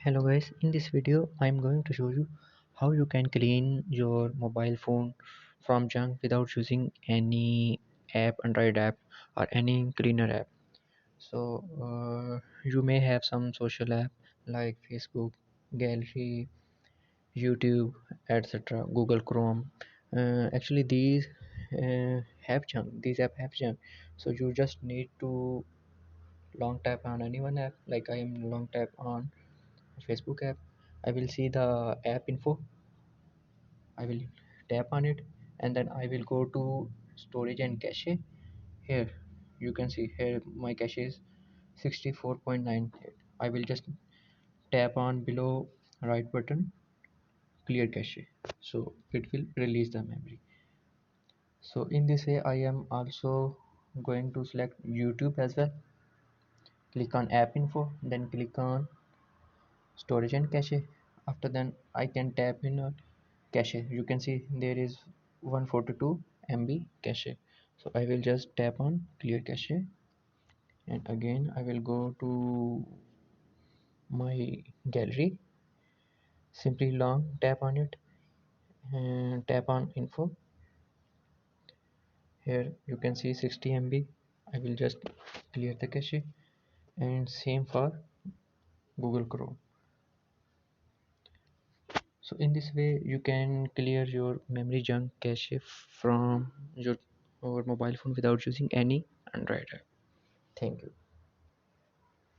Hello guys, in this video I'm going to show you how you can clean your mobile phone from junk without using any app, Android app or any cleaner app. You may have some social app like Facebook, Gallery, YouTube, etc. Google Chrome. Actually these have junk, these app have junk. So you just need to long tap on any one app, like I am long tap on Facebook app. I will see the app info. I will tap on it and then I will go to storage and cache. Here you can see here my cache is 64.98. I will just tap on below right button, clear cache, so it will release the memory. So in this way I am also going to select YouTube as well. Click on app info, then click on storage and cache. After then I can tap in cache. You can see there is 142 MB cache. So I will just tap on clear cache and again I will go to my gallery. Simply long tap on it and tap on info. Here you can see 60 MB. I will just clear the cache and same for Google Chrome. So in this way you can clear your memory junk cache from your mobile phone without using any Android app. Thank you.